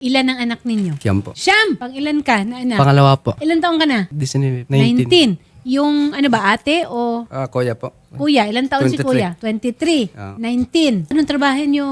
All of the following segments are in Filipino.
Ilan ang anak ninyo? Siyam po. Siyam! Pang ilan ka na anak? Pangalawa po. Ilan taong ka na? 19. 19. Yung ano ba, ate o Kuya po. kuya? Ilan taon si 23. kuya? 23. Ah. 19. Anong trabaho niyo,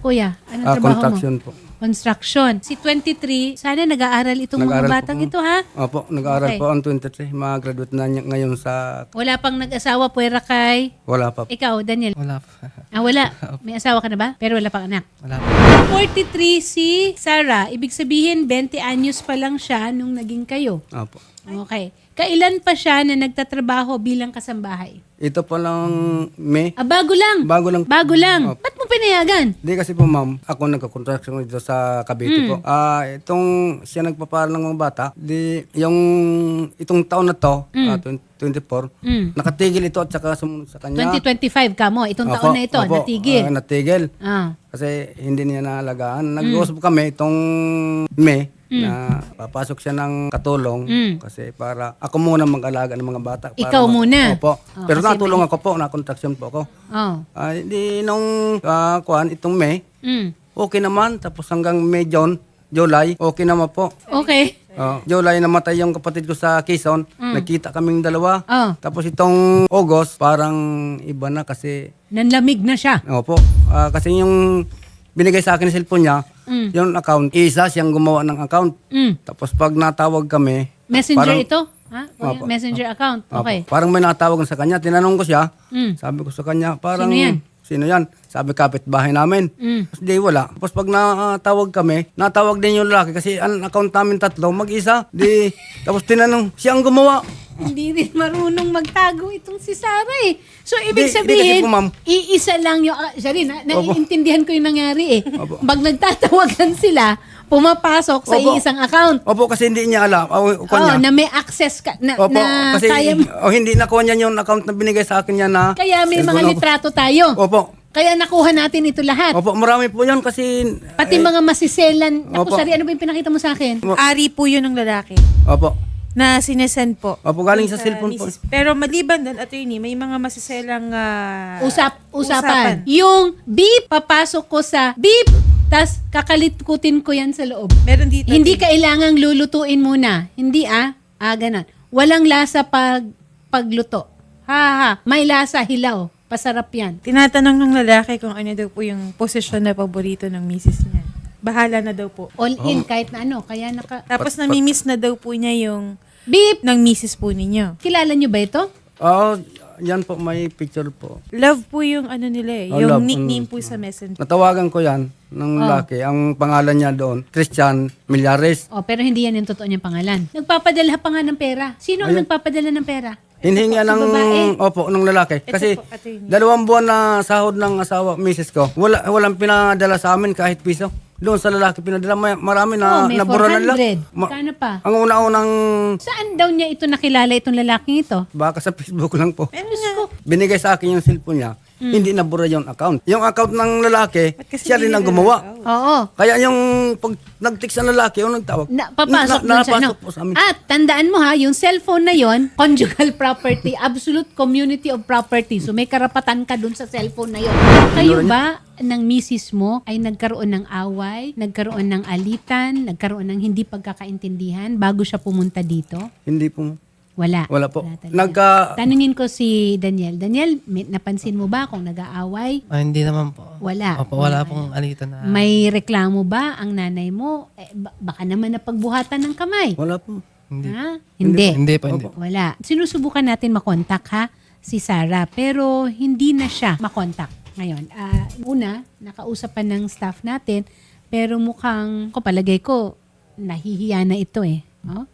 kuya? Anong trabaho Construction mo? po. Construction. Si 23, sana nag-aaral itong Nag-aaral mga po batang po. ito, ha? Opo, nag-aaral Okay. po ang 23. Mag-graduate na niya ngayon sa... Wala pang nag-asawa, puwera kay... Wala pa po. Ikaw, Daniel. Wala po. Wala. May asawa ka na ba? Pero wala pang anak. Wala po. 43 si Sarah. Ibig sabihin, 20 anyos pa lang siya nung naging kayo. Opo. Okay. Kailan pa siya na nagtatrabaho bilang kasambahay? Ito po lang May. Bago lang. Bago lang. Bago lang. Opo. Ba't mo pinayagan? Di kasi po ma'am, ako nagka-contraction dito sa Cavite po. Itong siya nagpaparal ng mga bata, itong taon na to, 24, nakatigil ito at saka sumunod sa kanya. 2025 ka mo. Itong Opo, taon na ito, opo, natigil. natigil. Ah. Kasi hindi niya naalagaan. Nag-uusap kami itong May na papasok siya ng katulong kasi para ako muna mag-alaga ng mga bata. Para Ikaw muna? Opo. Oh, Pero kasi natulong ako po, na-contraction po ako. Oh. Hindi nung itong May, Mm. okay naman. Tapos hanggang May, July, okay naman po. Okay. July namatay yung kapatid ko sa Quezon. Nakita kaming dalawa. Oh. Tapos itong August, parang iba na kasi Nanlamig na siya. opo. Kasi yung binigay sa akin ng cellphone niya, yung account, isa siyang gumawa ng account. Tapos pag natawag kami, Messenger parang- ito? Ha? Opo. Messenger account. Opo, Okay. parang may natawagan sa kanya. Tinanong ko siya, Mm. sabi ko sa kanya, parang... Sino yan? Sino yan? Sabi, kapitbahay namin. Tapos di wala. Tapos pag natawag kami, natawag din yung lalaki kasi ang account namin tatlo, mag-isa. Tapos tinanong, siya ang gumawa. Hindi rin marunong magtago itong si Sarah eh. So, ibig Di sabihin, kasi po, ma'am. iisa lang yung... sorry, naiintindihan ko yung nangyari eh. Opo. Pag nagtatawagan sila, pumapasok sa Opo. isang account. Opo, kasi hindi niya alam. Na may access ka, na Opo, kasi kaya, hindi nakuha niya yung account na binigay sa akin niya na... kaya may mga Opo. litrato tayo. Opo. Kaya nakuha natin ito lahat. Opo, marami po yan kasi... Pati mga masiselan. Naku, Opo. sorry, ano ba yung pinakita mo sa akin? Ari po yun ng lalaki Opo. na sinesend po. Opo, galing sa cellphone po. Pero maliban doon, attorney, may mga masiselang Usapan. Yung beep, papasok ko sa beep, tas kakalitukutin ko yan sa loob. Meron dito. Hindi kailangang lulutuin muna. Hindi ganon. Walang lasa pagluto. May lasa, hilaw. Pasarap yan. Tinatanong ng lalaki kung ano daw po yung posisyon na paborito ng misis niya. Bahala na daw po. All in, kahit na ano. Kaya Tapos namimiss na daw po niya yung beep! ng misis po ninyo. Kilala nyo ba ito? Yan po, may picture po. Love po yung ano nila eh. Oh, Yung love. nickname po sa messenger. Natawagan ko yan ng lalaki. Ang pangalan niya doon, Christian Millares. Pero hindi yan yung totoo niyang pangalan. Nagpapadala pa nga ng pera. Sino ang nagpapadala ng pera? Hinihinga Si ng babae? ng lalaki. Kasi po, attorney. 2 buwan na sahod ng asawa, misis ko. Walang pinadala sa amin kahit piso. Doon sa lalaki pinadala, marami na May nabura na lang. 400. Kano pa? Ang una-unang Saan daw niya ito nakilala itong lalaking ito? baka sa Facebook lang po. Diyos ko. Binigay sa akin yung cellphone niya. Hindi nabura yung account. Yung account ng lalaki, kasi siya rin ang gumawa. Oo. Kaya yung pag nag-text ang lalaki, yung nagtawag, Papasok dun sa ano. napasok po sa amin. At tandaan mo yung cellphone na yon, conjugal property, absolute community of property. So may karapatan ka dun sa cellphone na yon. Kayo ba ng misis mo ay nagkaroon ng away, nagkaroon ng alitan, nagkaroon ng hindi pagkakaintindihan bago siya pumunta dito? Hindi po. Wala. Wala po. talaga. Tanungin ko si Daniel. Daniel, napansin mo ba kung nag-aaway? Hindi naman po. Wala. Opo, wala pong alitan na. May reklamo ba ang nanay mo? Baka naman napagbuhatan ng kamay. Wala po. Ha? Hindi. Hindi po, hindi. Wala. Sinusubukan natin makontak si Sarah pero hindi na siya makontak ngayon. Una, nakausapan ng staff natin pero mukhang, palagay ko, nahihiya na ito eh.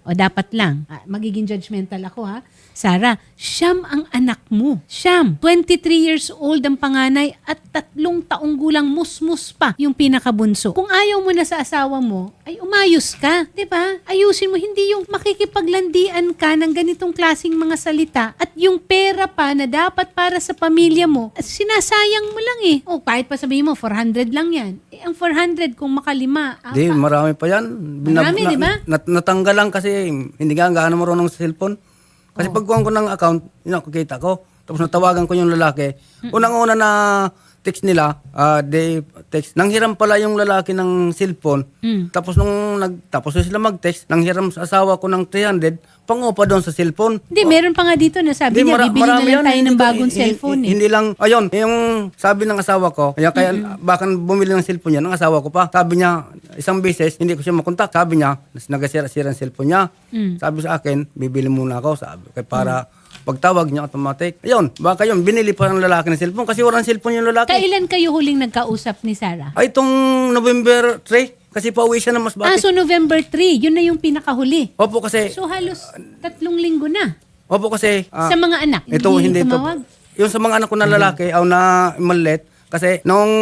O dapat lang. Magiging judgmental ako Sarah, Siyam ang anak mo. Siyam. 23 years old ang panganay at 3 taong gulang musmus pa yung pinakabunso. Kung ayaw mo na sa asawa mo, ay umayos ka. 'Di ba? Ayusin mo. Hindi yung makikipaglandian ka ng ganitong klaseng mga salita at yung pera pa na dapat para sa pamilya mo, sinasayang mo lang eh. Kahit pa sabihin mo, 400 lang yan. Ang 400 kung makalima. Di, marami pa yan. Marami, di ba? Natanggal lang kasi hindi nga gaano marunong sa cellphone. Kasi pagkuhan ko ng account, nakikita ko. Tapos natawagan ko yung lalaki. Unang-una na text nila, they text. Nanghiram pala yung lalaki ng cellphone. Tapos tapos sila mag-text, nanghiram sa asawa ko ng 300, pangupa doon sa cellphone. Hindi, meron pa nga dito na sabi Hindi, niya, bibili na marami lang yan. tayo ng Hindi- bagong cellphone eh. Hindi lang, ayun, yung sabi ng asawa ko, kaya baka bumili ng cellphone niya, ng asawa ko pa. Sabi niya, isang beses, hindi ko siya makontak. Sabi niya, nagasira-sira ang cellphone niya. Sabi sa akin, bibili muna ako. Sabi, kaya para pagtawag niya automatic. Ayun, baka yun, binili pa ng lalaki ng cellphone kasi walang cellphone yung lalaki. Kailan kayo huling nagkausap ni Sarah? Ay, itong November 3, kasi pauwi siya ng Masbate. So November 3, yun na yung pinakahuli. Opo kasi, So halos 3 linggo na. opo kasi, Sa mga anak, ito, hindi ito. tumawag. Yung sa mga anak ko na lalaki, na malit, kasi nung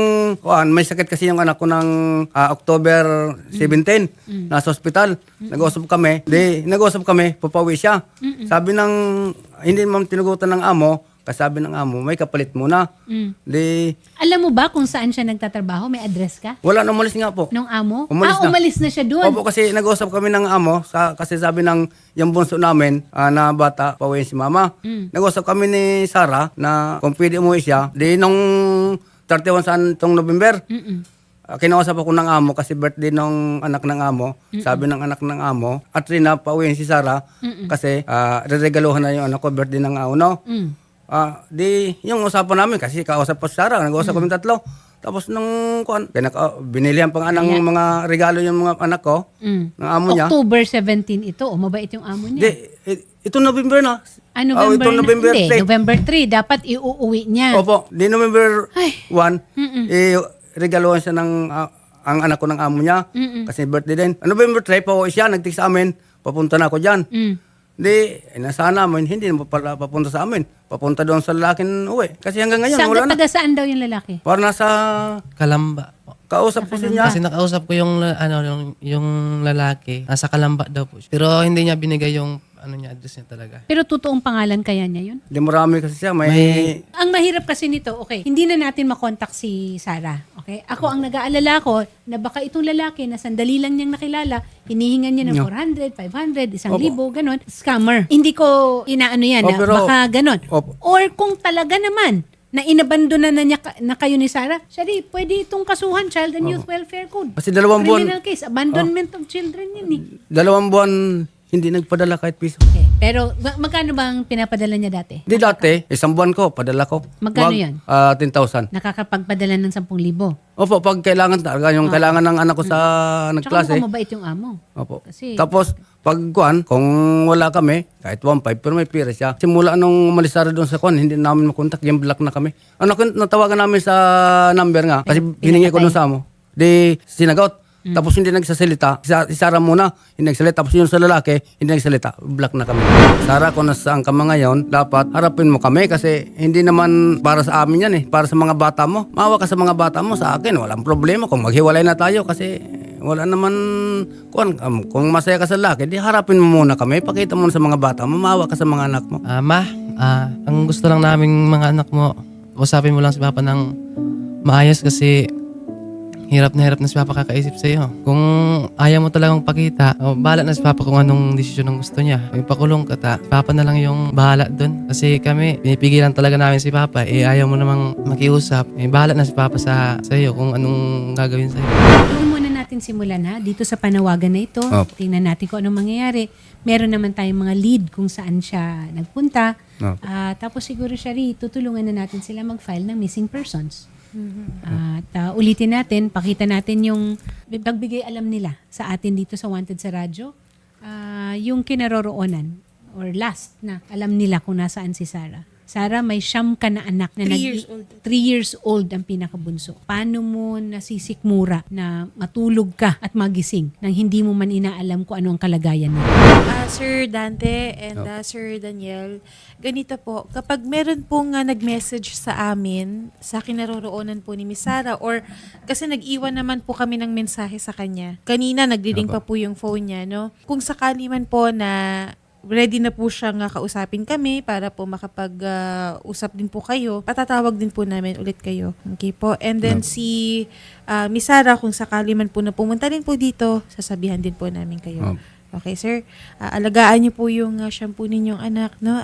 may sakit kasi yung anak ko ng October 17, nasa hospital. Nag-usap kami, papawi siya. Sabi ng, hindi naman tinugutan ng amo, kasi sabi ng amo, may kapalit muna. Di, Alam mo ba kung saan siya nagtatrabaho? May address ka? wala, umalis nga po. Nung amo? Umalis na. Umalis na siya doon. Opo, kasi nag-usap kami ng amo, kasi sabi ng yung bunso namin na bata, pauwi si mama. Nag-usap kami ni Sarah na kung pwede umuwi siya. Di nung 31 saan itong November, kinausap ako ng amo kasi birthday ng anak ng amo. Sabi ng anak ng amo, at rin na pauwi si Sarah kasi reregaluhan na yung anak ko, birthday ng amo, no? Di, yung usapan namin, kasi kausap pa si Sarah, nag-usap kami tatlo. Tapos nung binilihan pa nga ng mga regalo yung mga anak ko, ng amo niya. October 17 ito. Mabait yung amo niya. Di, ito November na. November ito na? November Hindi, 3. November 3. Dapat iuuwi niya. Opo, di November Ay. 1, regaluhan siya ng ang anak ko ng amo niya. Kasi birthday din. November 3, pauwi siya, nag-text sa amin, papunta na ako dyan. Di, nasa namin, hindi na pala papunta sa amin. Papunta doon sa lalaking uwi. Kasi hanggang ngayon, Saan wala na. taga saan daw yung lalaki? Para nasa, Kalamba po. kausap ko siya. Kasi nakausap ko yung lalaki. Nasa Kalamba daw po siya. Pero hindi niya binigay yung address niya talaga. Pero totoong pangalan kaya niya yun? Di marami kasi siya, may Ang mahirap kasi nito, okay, hindi na natin makontak si Sarah. Okay? Ako ang nag-aalala ko na baka itong lalaki na sandali lang niyang nakilala, hinihingan niya ng 400, 500, 1,000, ganon. Scammer. Hindi ko inaano yan, na pero- baka ganon. Opo. Or kung talaga naman, na inabandona na niya na kayo ni Sarah, Shari, pwede itong kasuhan, Child and Youth Welfare Code. Kasi 2 buwan, Criminal case, abandonment of children yun eh. 2 buwan, hindi nagpadala kahit piso. Okay. Pero magkano bang pinapadala niya dati? Di dati, 1 buwan ko, padala ko. Magkano yan? 10,000. Nakakapagpadala ng 10,000. Opo, pag kailangan talaga, yung kailangan ng anak ko sa Tsaka nagklase. mukhang mabait yung amo. Opo. Kasi- Tapos, pag kung wala kami, kahit 1,500, pero may pira siya. Simula nung umalis Sarah doon sa hindi namin makontak, yung block na kami. Natawagan namin sa number nga, kasi hiningi ko doon sa amo. Di, sinagot. Tapos hindi nagsasalita. Si Sarah muna, hindi nagsalita. Tapos yun sa lalaki, hindi nagsalita. Block na kami. Sarah, kung nasaan ka mga ngayon, dapat harapin mo kami kasi hindi naman para sa amin yan eh. Para sa mga bata mo. Maawa ka sa mga bata mo, sa akin. Walang problema kung maghiwalay na tayo kasi wala naman, kung masaya ka sa lalaki, di harapin mo muna kami. Pakita mo sa mga bata mo, maawa ka sa mga anak mo. Ang gusto lang naming mga anak mo, usapin mo lang si Papa ng maayos kasi hirap na si Papa kakaisip sa iyo. Kung ayaw mo talagang pakita, bahala na si Papa kung anong desisyon ng gusto niya. May pakulong ka Papa na lang yung bahala doon. Kasi kami, pinipigilan talaga namin si Papa. Ayaw mo namang makiusap. Bahala na si Papa sa iyo kung anong gagawin sa iyo. Doon muna natin simulan ha, dito sa panawagan na ito. Opo. Tingnan natin kung anong mangyayari. Meron naman tayong mga lead kung saan siya nagpunta. Opo. Tapos siguro siya tutulungan na natin sila mag-file ng missing persons. At ulitin natin, pakita natin yung pagbigay alam nila sa atin dito sa Wanted sa Radyo. Yung kinaroroonan or last na alam nila kung nasaan si Sarah. Sarah, may 9 ka na anak na 3 years old. 3 years old ang pinakabunso. Paano mo nasisikmura na matulog ka at magising nang hindi mo man inaalam kung ano ang kalagayan mo? Sir Dante and Sir Daniel, ganito po, kapag meron pong nag-message sa amin, sa kinaroroonan po ni Miss Sarah, or kasi nag-iwan naman po kami ng mensahe sa kanya. Kanina, nagdi-ring pa po yung phone niya, no? Kung sakali man po na ready na po siyang kausapin kami para po makapag-usap din po kayo. Patatawag din po namin ulit kayo. Okay po. And then si Miss Sarah, kung sakali man po na pumunta rin po dito, sasabihan din po namin kayo. Okay, sir. Alagaan niyo po yung shampoo ninyong anak, no?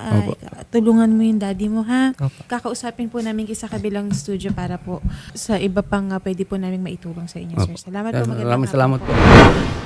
Tulungan mo yung daddy mo, ha? Kakausapin po namin kayo sa kabilang studio para po sa iba pang pwede po namin maitulong sa inyo, sir. Salamat po. Magandang Maraming salamat hapon po.